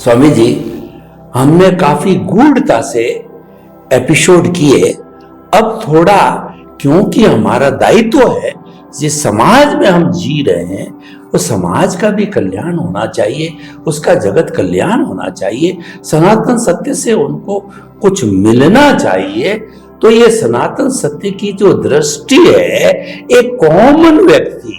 स्वामी जी, हमने काफी गूढ़ता से एपिसोड किए। अब थोड़ा, क्योंकि हमारा दायित्व है, जिस समाज में हम जी रहे हैं उस समाज का भी कल्याण होना चाहिए, उसका जगत कल्याण होना चाहिए, सनातन सत्य से उनको कुछ मिलना चाहिए। तो ये सनातन सत्य की जो दृष्टि है, एक कॉमन व्यक्ति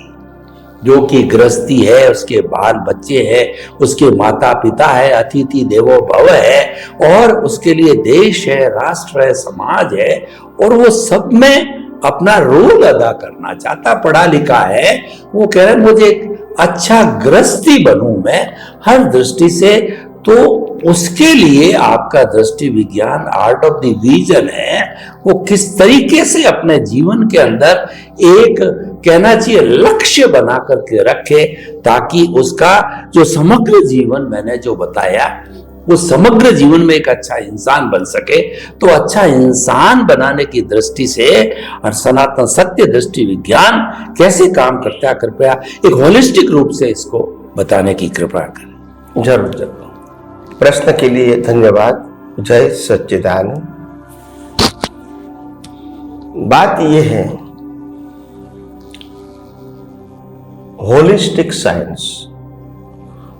जो कि गृहस्थी है, उसके बाल बच्चे हैं, उसके माता पिता है, अतिथि देवो भव है, और उसके लिए देश है, राष्ट्र है, समाज है, और वो सब में अपना रोल अदा करना चाहता, पढ़ा लिखा है, वो कह रहे मुझे एक अच्छा गृहस्थी बनूं मैं हर दृष्टि से। तो उसके लिए आपका दृष्टि विज्ञान, आर्ट ऑफ द विजन है, वो किस तरीके से अपने जीवन के अंदर एक, कहना चाहिए, लक्ष्य बना करके रखे, ताकि उसका जो समग्र जीवन मैंने जो बताया, वो समग्र जीवन में एक अच्छा इंसान बन सके। तो अच्छा इंसान बनाने की दृष्टि से और सनातन सत्य दृष्टि विज्ञान कैसे काम करता है, कृपया एक होलिस्टिक रूप से इसको बताने की कृपा करें। जरूर जरूर। प्रश्न के लिए धन्यवाद। जय सच्चिदानंद। बात यह है, होलिस्टिक साइंस,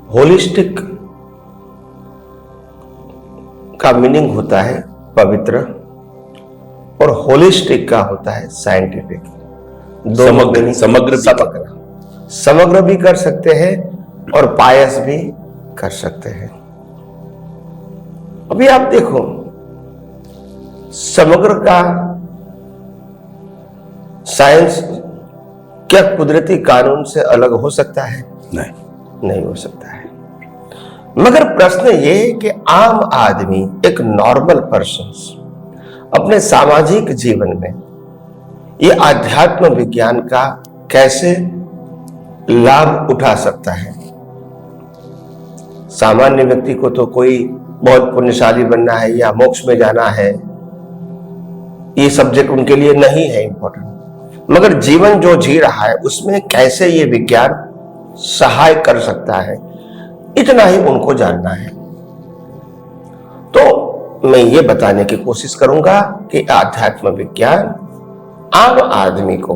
होलिस्टिक का मीनिंग होता है पवित्र, और होलिस्टिक का होता है साइंटिफिक। समग्र भी कर सकते हैं और पायस भी कर सकते हैं। अभी आप देखो, समग्र का साइंस क्या कुदरती कानून से अलग हो सकता है? नहीं हो सकता है। मगर प्रश्न ये है कि आम आदमी, एक नॉर्मल पर्सन, अपने सामाजिक जीवन में ये आध्यात्म विज्ञान का कैसे लाभ उठा सकता है। सामान्य व्यक्ति को तो कोई बहुत पुण्यशाली बनना है या मोक्ष में जाना है, ये सब्जेक्ट उनके लिए नहीं है इंपॉर्टेंट। मगर जीवन जो जी रहा है उसमें कैसे ये विज्ञान सहाय कर सकता है, इतना ही उनको जानना है। तो मैं ये बताने की कोशिश करूंगा कि आध्यात्म विज्ञान आम आदमी को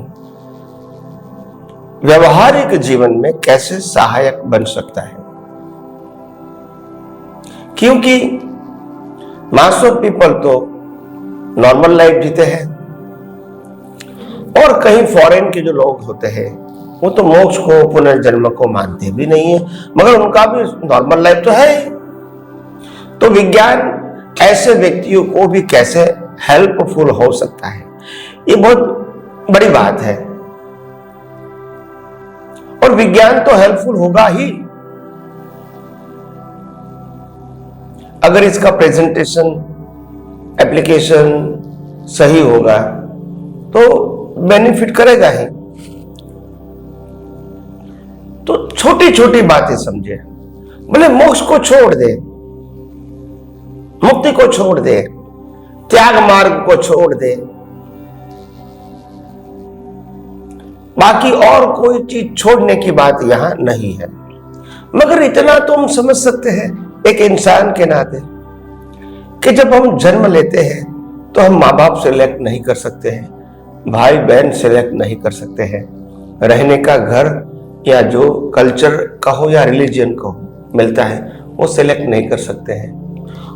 व्यवहारिक जीवन में कैसे सहायक बन सकता है। क्योंकि मास ऑफ पीपल तो नॉर्मल लाइफ जीते हैं, और कहीं फॉरेन के जो लोग होते हैं वो तो मोक्ष को, पुनर्जन्म को मानते भी नहीं है, मगर उनका भी नॉर्मल लाइफ तो है। तो विज्ञान ऐसे व्यक्तियों को भी कैसे हेल्पफुल हो सकता है, ये बहुत बड़ी बात है। और विज्ञान तो हेल्पफुल होगा ही अगर इसका प्रेजेंटेशन, एप्लीकेशन सही होगा, तो बेनिफिट करेगा ही। तो छोटी छोटी बातें समझे, बोले मोक्ष को छोड़ दे, मुक्ति को छोड़ दे, त्याग मार्ग को छोड़ दे, बाकी और कोई चीज छोड़ने की बात यहां नहीं है। मगर इतना तो हम समझ सकते हैं एक इंसान के नाते कि जब हम जन्म लेते हैं तो हम माँ बाप सेलेक्ट नहीं कर सकते हैं, भाई बहन सेलेक्ट नहीं कर सकते हैं, रहने का घर या जो कल्चर का हो या रिलीजियन का हो मिलता है वो सेलेक्ट नहीं कर सकते हैं,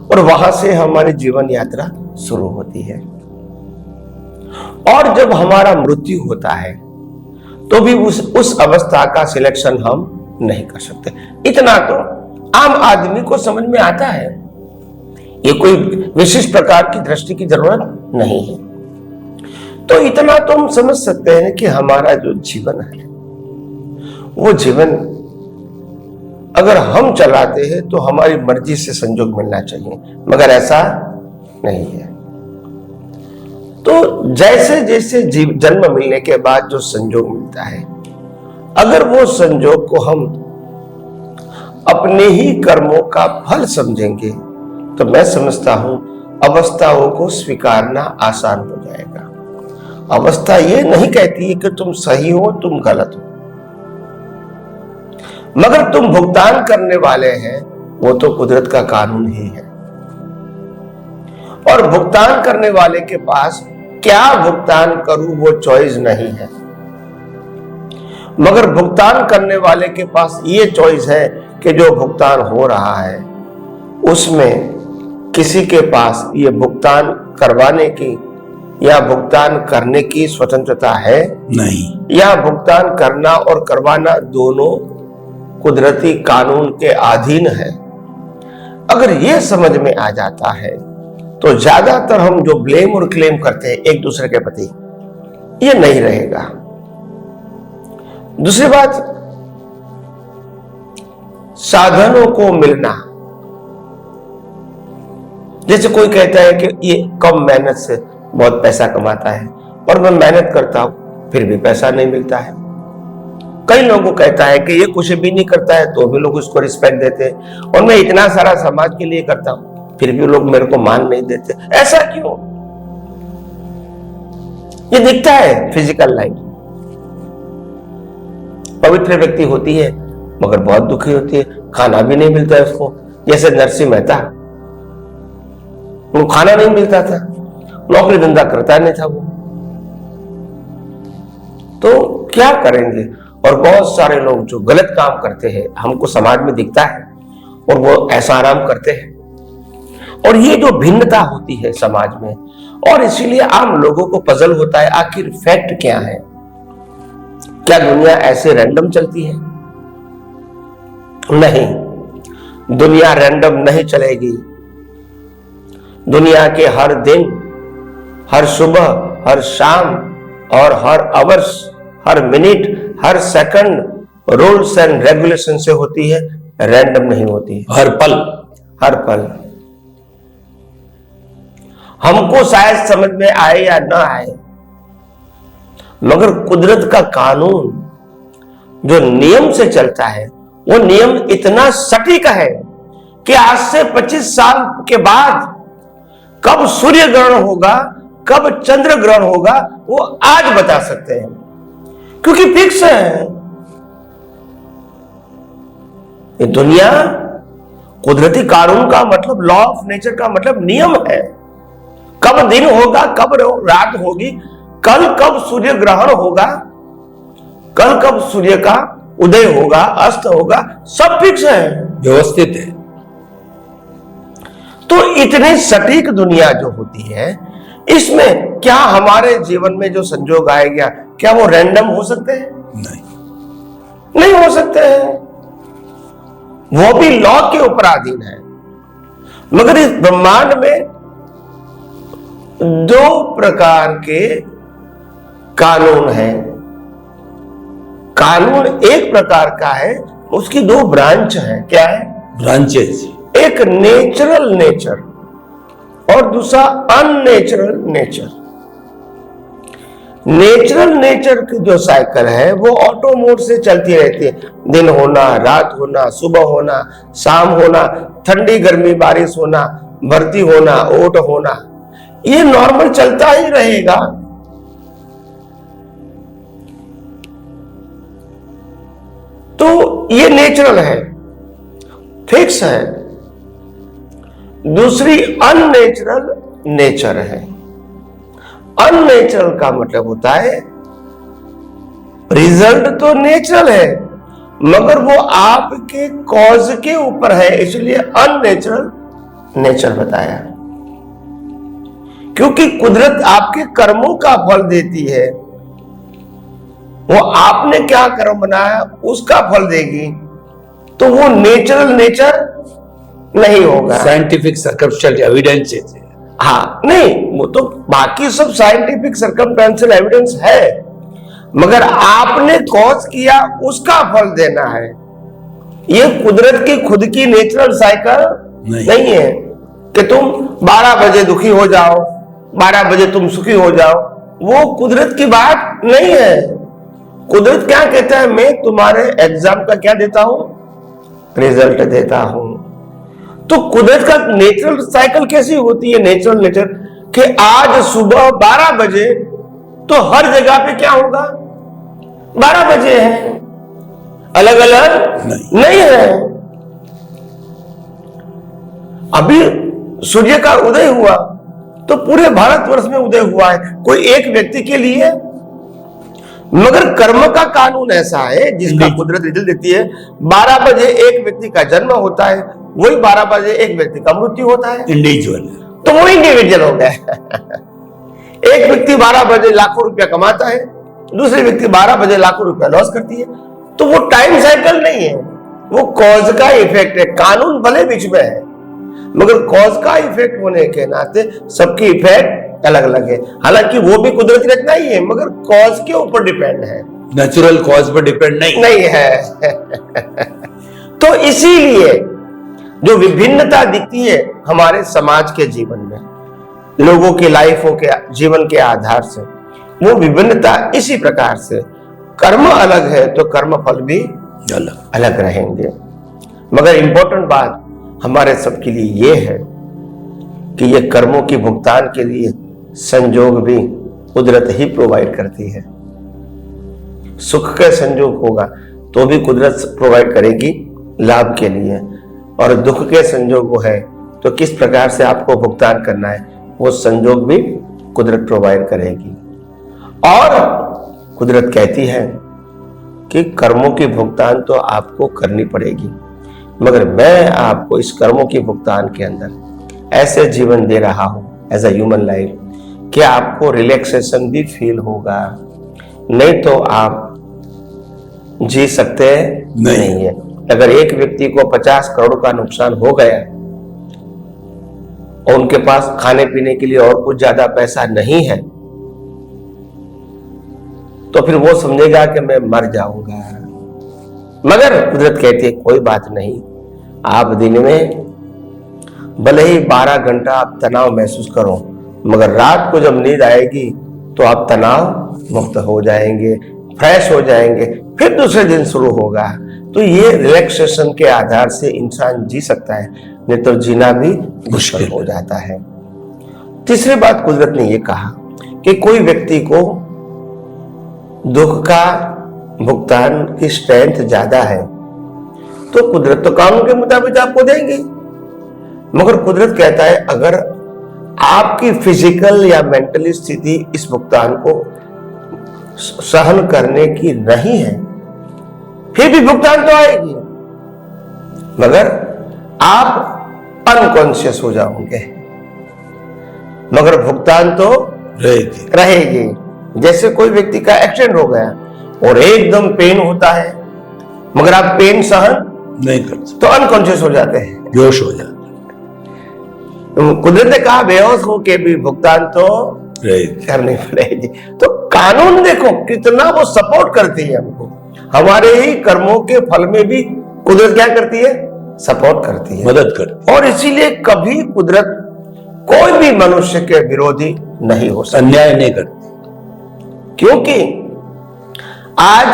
और वहां से हमारी जीवन यात्रा शुरू होती है। और जब हमारा मृत्यु होता है तो भी उस अवस्था का सिलेक्शन हम नहीं कर सकते। इतना तो आम आदमी को समझ में आता है, ये कोई विशिष्ट प्रकार की दृष्टि की जरूरत नहीं है। तो इतना तो हम समझ सकते हैं कि हमारा जो जीवन है वो जीवन अगर हम चलाते हैं तो हमारी मर्जी से संयोग मिलना चाहिए, मगर ऐसा नहीं है। तो जैसे जैसे जन्म मिलने के बाद जो संयोग मिलता है, अगर वो संयोग को हम अपने ही कर्मों का फल समझेंगे तो मैं समझता हूं अवस्थाओं को स्वीकारना आसान हो जाएगा। अवस्था ये नहीं कहती है कि तुम सही हो, तुम गलत हो, मगर तुम भुगतान करने वाले हैं वो तो कुदरत का कानून ही है। और भुगतान करने वाले के पास क्या भुगतान करूं वो चॉइस नहीं है, मगर भुगतान करने वाले के पास ये चॉइस है कि जो भुगतान हो रहा है उसमें किसी के पास ये भुगतान करवाने की या भुगतान करने की स्वतंत्रता है नहीं। या भुगतान करना और करवाना दोनों कुदरती कानून के अधीन है। अगर ये समझ में आ जाता है तो ज्यादातर हम जो ब्लेम और क्लेम करते हैं एक दूसरे के प्रति, ये नहीं रहेगा। दूसरी बात, साधनों को मिलना। जैसे कोई कहता है कि ये कम मेहनत से बहुत पैसा कमाता है और मैं मेहनत करता हूं फिर भी पैसा नहीं मिलता है। कई लोगों को कहता है कि ये कुछ भी नहीं करता है तो भी लोग उसको रिस्पेक्ट देते हैं, और मैं इतना सारा समाज के लिए करता हूं फिर भी लोग मेरे को मान नहीं देते। ऐसा क्यों? ये दिखता है फिजिकल लाइफ। पवित्र व्यक्ति होती है मगर बहुत दुखी होती है, खाना भी नहीं मिलता है उसको। जैसे नरसिंह मेहता, उनको खाना नहीं मिलता था, नौकरी धंधा करता नहीं था वो, तो क्या करेंगे। और बहुत सारे लोग जो गलत काम करते हैं हमको समाज में दिखता है और वो ऐसा आराम करते हैं, और ये जो भिन्नता होती है समाज में, और इसीलिए आम लोगों को पजल होता है आखिर फैक्ट क्या है। क्या दुनिया ऐसे रैंडम चलती है? नहीं, दुनिया रैंडम नहीं चलेगी। दुनिया के हर दिन, हर सुबह, हर शाम और हर आवर्स, हर मिनट, हर सेकंड रूल्स एंड रेगुलेशन से होती है, रैंडम नहीं होती है। हर पल, हर पल। हमको शायद समझ में आए या ना आए, मगर कुदरत का कानून जो नियम से चलता है वो नियम इतना सटीक है कि आज से 25 साल के बाद कब सूर्य ग्रहण होगा, कब चंद्र ग्रहण होगा, वो आज बता सकते हैं, क्योंकि फिक्स है। ये दुनिया कुदरती कानून का मतलब, लॉ ऑफ नेचर का मतलब नियम है। कब दिन होगा, कब रात होगी, कल कब सूर्य ग्रहण होगा, कल कब सूर्य का उदय होगा, अस्त होगा, सब फिक्स है, व्यवस्थित है। तो इतनी सटीक दुनिया जो होती है, इसमें क्या हमारे जीवन में जो संजोग आएगा क्या वो रैंडम हो सकते हैं? नहीं हो सकते हैं। वो भी लॉ के ऊपर अधीन है। मगर इस ब्रह्मांड में दो प्रकार के कानून है। कानून एक प्रकार का है, उसकी दो ब्रांच है। क्या है? ब्रांचेस। एक नेचुरल नेचर और दूसरा अननेचुरल नेचर। नेचुरल नेचर की जो साइकिल है वो ऑटो मोड से चलती रहती है। दिन होना, रात होना, सुबह होना, शाम होना, ठंडी गर्मी, बारिश होना, भर्ती होना, ओट होना, ये नॉर्मल चलता ही रहेगा। तो ये नेचुरल है, फिक्स है। दूसरी अननेचुरल नेचर है। अननेचुरल का मतलब होता है रिजल्ट तो नेचुरल है मगर वो आपके कॉज के ऊपर है, इसलिए अननेचुरल नेचर बताया। क्योंकि कुदरत आपके कर्मों का फल देती है, वो आपने क्या कर्म बनाया उसका फल देगी, तो वो नेचुरल नेचर नहीं होगा। Scientific circumstantial evidences. हाँ, नहीं, वो तो बाकी सब साइंटिफिक सर्कमस्टेंशियल एविडेंस है, मगर आपने कॉज किया उसका फल देना है। ये कुदरत की खुद की नेचुरल साइकिल नहीं है कि तुम 12 बजे दुखी हो जाओ, 12 बजे तुम सुखी हो जाओ। वो कुदरत की बात नहीं है। कुदरत क्या कहता है? मैं तुम्हारे एग्जाम का क्या देता हूं? रिजल्ट देता हूं। तो कुदरत का नेचुरल साइकिल कैसी होती है? नेचुरल नेचर कि आज सुबह 12 बजे तो हर जगह पे क्या होगा? 12 बजे है, अलग अलग नहीं है। अभी सूर्य का उदय हुआ तो पूरे भारतवर्ष में उदय हुआ है, कोई एक व्यक्ति के लिए। मगर कर्म का कानून ऐसा है जिसका कुदरत रिजल्ट देती है। 12 बजे एक व्यक्ति का जन्म होता है, वही 12 बजे एक व्यक्ति का मृत्यु होता है। इंडिविजुअल, तो वो इंडिविजुअल हो गया। एक व्यक्ति 12 बजे लाखों रुपया कमाता है, दूसरे व्यक्ति 12 बजे लाखों रुपया लॉस करती है। तो वो टाइम साइकिल नहीं है, वो कॉज का इफेक्ट है। कानून भले बीच में है मगर कॉज का इफेक्ट होने के नाते सबकी इफेक्ट अलग अलग है। हालांकि वो भी कुदरती रचना ही है मगर कॉज के ऊपर डिपेंड है, नेचुरल कॉज पर डिपेंड नहीं है। तो इसीलिए जो विभिन्नता दिखती है हमारे समाज के जीवन में, लोगों की लाइफों के जीवन के आधार से, वो विभिन्नता इसी प्रकार से। कर्म अलग है तो कर्म फल भी अलग रहेंगे। मगर इंपॉर्टेंट बात हमारे सबके लिए ये है कि ये कर्मों की भुगतान के लिए संजोग भी कुदरत ही प्रोवाइड करती है। सुख का संजोग होगा तो भी कुदरत प्रोवाइड करेगी लाभ के लिए, और दुख के संजोग है तो किस प्रकार से आपको भुगतान करना है वो संजोग भी कुदरत प्रोवाइड करेगी। और कुदरत कहती है कि कर्मों की भुगतान तो आपको करनी पड़ेगी, मगर मैं आपको इस कर्मों की भुगतान के अंदर ऐसे जीवन दे रहा हूं एज अ ह्यूमन लाइफ कि आपको रिलैक्सेशन भी फील होगा, नहीं तो आप जी सकते नहीं है। अगर एक व्यक्ति को 50 करोड़ का नुकसान हो गया और उनके पास खाने पीने के लिए और कुछ ज्यादा पैसा नहीं है तो फिर वो समझेगा कि मैं मर जाऊंगा। मगर कुदरत कहती है कोई बात नहीं, आप दिन में भले ही 12 घंटा आप तनाव महसूस करो मगर रात को जब नींद आएगी तो आप तनाव मुक्त हो जाएंगे, फ्रेश हो जाएंगे, फिर दूसरे दिन शुरू होगा। तो ये रिलैक्सेशन के आधार से इंसान जी सकता है, नहीं तो जीना भी मुश्किल हो जाता है। तीसरी बात कुदरत ने ये कहा कि कोई व्यक्ति को दुख का भुगतान की स्ट्रेंथ ज्यादा है तो कुदरत तो कानून के मुताबिक आपको देंगे, मगर कुदरत कहता है अगर आपकी फिजिकल या मेंटली स्थिति इस भुगतान को सहन करने की नहीं है फिर भी भुगतान तो आएगी, मगर आप अनकॉन्शियस हो जाओगे, मगर भुगतान तो रहेगी। जैसे कोई व्यक्ति का एक्सीडेंट हो गया और एकदम पेन होता है मगर आप पेन सहन नहीं कर सकते तो अनकॉन्शियस हो जाते हैं, बेहोश हो जाते। कुदरत ने कहा बेहोश हो के भी भुगतान तो करनी पड़ेगी। तो कानून देखो कितना वो सपोर्ट करती है हमको, हमारे ही कर्मों के फल में भी कुदरत क्या करती है, सपोर्ट करती है, मदद करती है। और इसीलिए कभी कुदरत कोई भी मनुष्य के विरोधी नहीं हो सकती, अन्याय नहीं करती। क्योंकि आज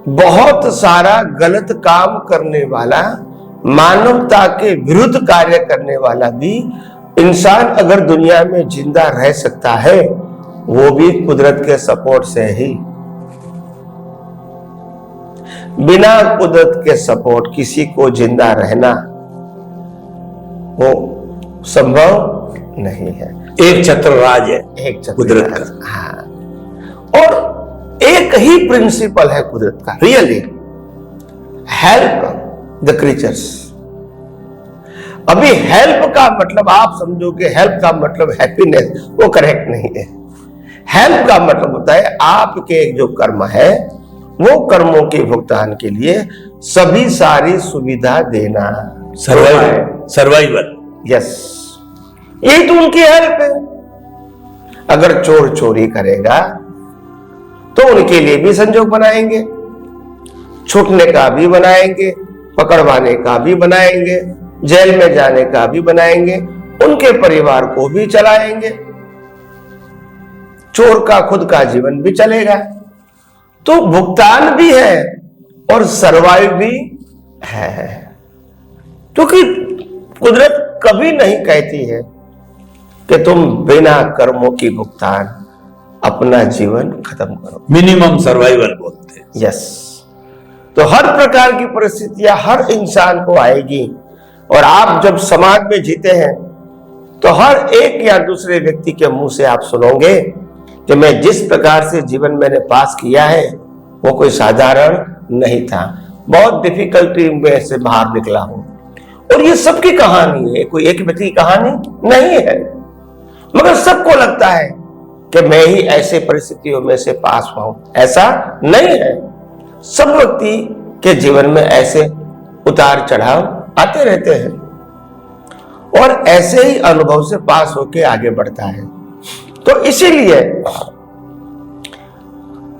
बहुत सारा गलत काम करने वाला, मानवता के विरुद्ध कार्य करने वाला भी इंसान अगर दुनिया में जिंदा रह सकता है वो भी कुदरत के सपोर्ट से ही। बिना कुदरत के सपोर्ट किसी को जिंदा रहना वो संभव नहीं है। एक छत्र राज है, एक छत्र कुदरत राज। का। हाँ, और एक ही प्रिंसिपल है कुदरत का, रियली हेल्प द क्रीचर्स। अभी हेल्प का मतलब आप समझोगे हेल्प का मतलब हैप्पीनेस, वो करेक्ट नहीं है। हेल्प का मतलब होता है आपके जो कर्म है वो कर्मों के भुगतान के लिए सभी सारी सुविधा देना, सर्वाइवल। यस, यही तो उनकी हेल्प है। अगर चोर चोरी करेगा तो उनके लिए भी संजोग बनाएंगे, छूटने का भी बनाएंगे, पकड़वाने का भी बनाएंगे, जेल में जाने का भी बनाएंगे, उनके परिवार को भी चलाएंगे, चोर का खुद का जीवन भी चलेगा। तो भुगतान भी है और सरवाइव भी है, क्योंकि कुदरत कभी नहीं कहती है कि तुम बिना कर्मों की भुगतान अपना जीवन खत्म करो। मिनिमम सर्वाइवल बोलते हैं। यस, तो हर प्रकार की परिस्थितियां हर इंसान को आएगी, और आप जब समाज में जीते हैं तो हर एक या दूसरे व्यक्ति के मुंह से आप सुनोगे कि मैं जिस प्रकार से जीवन मैंने पास किया है वो कोई साधारण नहीं था, बहुत डिफिकल्टी में से बाहर निकला हूं। और ये सबकी कहानी है, कोई एक व्यक्ति की कहानी नहीं है, मगर सबको लगता है कि मैं ही ऐसे परिस्थितियों में से पास हुआ हूं। ऐसा नहीं है, सब व्यक्ति के जीवन में ऐसे उतार चढ़ाव आते रहते हैं और ऐसे ही अनुभव से पास होकर आगे बढ़ता है। तो इसीलिए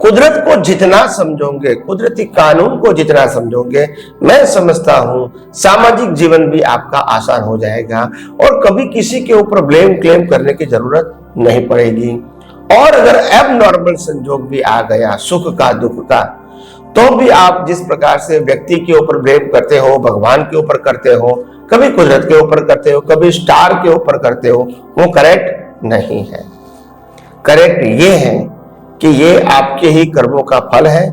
कुदरत को जितना समझोगे, कुदरती कानून को जितना समझोगे, मैं समझता हूं सामाजिक जीवन भी आपका आसान हो जाएगा और कभी किसी के ऊपर ब्लेम क्लेम करने की जरूरत नहीं पड़ेगी। और अगर एबनॉर्मल संजोग भी आ गया, सुख का दुख का, तो भी आप जिस प्रकार से व्यक्ति के ऊपर ब्लेम करते हो, भगवान के ऊपर करते हो, कभी कुदरत के ऊपर करते हो, कभी स्टार के ऊपर करते हो, वो करेक्ट नहीं है। करेक्ट ये है कि ये आपके ही कर्मों का फल है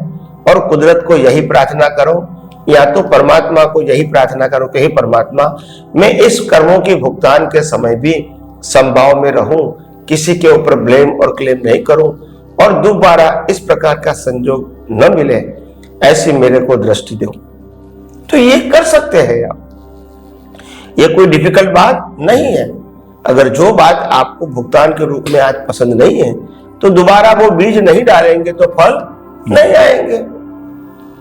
और कुदरत को यही प्रार्थना करो या तो परमात्मा को यही प्रार्थना करो कि हे परमात्मा, मैं इस कर्मों के भुगतान के समय भी संभाव में रहूं, किसी के ऊपर ब्लेम और क्लेम नहीं करूं और दोबारा इस प्रकार का संजोग न मिले, ऐसी मेरे को दृष्टि दो। तो ये कर सकते हैं आप, ये कोई डिफिकल्ट बात नहीं है। अगर जो बात आपको भुगतान के रूप में आज पसंद नहीं है तो दोबारा वो बीज नहीं डालेंगे तो फल नहीं आएंगे।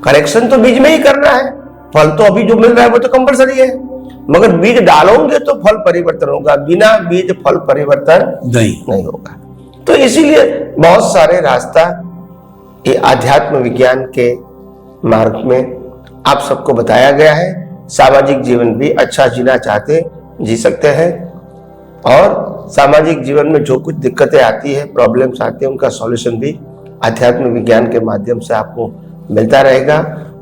करेक्शन तो बीज में ही करना है, फल तो अभी जो मिल रहा है वो तो कंपलसरी है, मगर बीज डालोगे तो फल परिवर्तन होगा, बिना बीज फल परिवर्तन नहीं होगा। तो इसीलिए बहुत सारे रास्ता ये आध्यात्म विज्ञान के मार्ग में आप सबको बताया गया है। सामाजिक जीवन भी अच्छा जीना चाहते जी सकते हैं और सामाजिक जीवन में जो कुछ दिक्कतें आती है, प्रॉब्लम्स आती है, उनका सॉल्यूशन भी आध्यात्म विज्ञान के माध्यम से आपको मिलता रहेगा।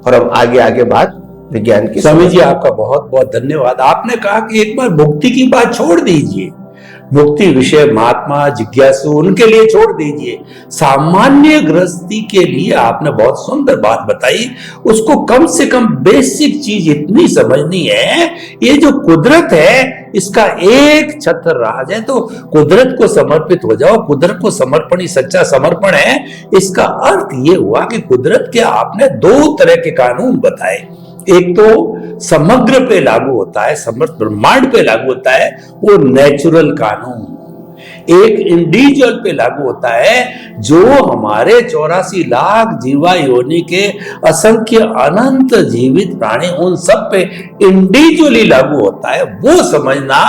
और हम आगे बात विज्ञान की। स्वामी जी आपका बहुत बहुत धन्यवाद। आपने कहा कि एक बार मुक्ति की बात छोड़ दीजिए, मुक्ति विषय महात्मा जिज्ञासु उनके लिए छोड़ दीजिए, सामान्य गृहस्थी के लिए आपने बहुत सुंदर बात बताई। उसको कम से कम बेसिक चीज इतनी समझनी है, ये जो कुदरत है इसका एक छत्र राज है, तो कुदरत को समर्पित हो जाओ। कुदरत को समर्पण ही सच्चा समर्पण है। इसका अर्थ ये हुआ कि कुदरत के आपने दो तरह के कानून बताए, एक तो समग्र पे लागू होता है, समस्त ब्रह्मांड पे लागू होता है वो नेचुरल कानून, एक इंडिविजुअल पे लागू होता है जो हमारे 84 लाख जीवा योनि के असंख्य अनंत जीवित प्राणी उन सब पे इंडिविजुअली लागू होता है। वो समझना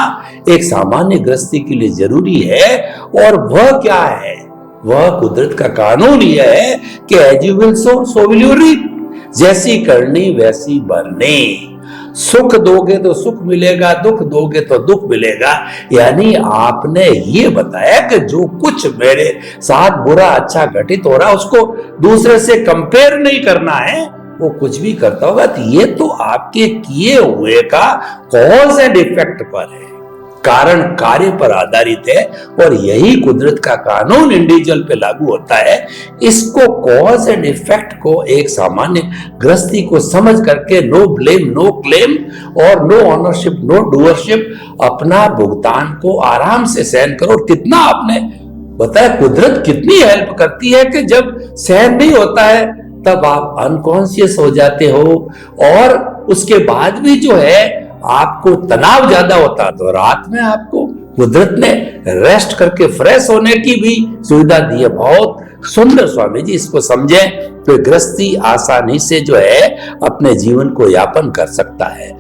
एक सामान्य गृहस्थी के लिए जरूरी है। और वह क्या है? वह कुदरत का कानून यह है कि as you will sow will you reap, जैसी करनी वैसी भरनी। सुख दोगे तो सुख मिलेगा, दुख दोगे तो दुख मिलेगा। यानी आपने ये बताया कि जो कुछ मेरे साथ बुरा अच्छा घटित हो रहा है उसको दूसरे से कंपेयर नहीं करना है, वो कुछ भी करता होगा तो ये तो आपके किए हुए का कॉज एंड इफेक्ट पर है, कारण कार्य पर आधारित है। और यही कुदरत का कानून इंडिविजुअल पे लागू होता है। इसको कॉज एंड इफेक्ट को एक सामान्य गृहस्थी को समझ करके नो ब्लेम नो क्लेम और नो ऑनरशिप नो डूअरशिप, अपना भुगतान को आराम से सहन करो। कितना आपने बताया कुदरत कितनी हेल्प करती है कि जब सहन नहीं होता है तब आप अनकॉन्शियस हो जाते हो और उसके बाद भी जो है आपको तनाव ज्यादा होता तो रात में आपको कुदरत ने रेस्ट करके फ्रेश होने की भी सुविधा दी है। बहुत सुंदर स्वामी जी, इसको समझें तो गृहस्थी आसानी से जो है अपने जीवन को यापन कर सकता है।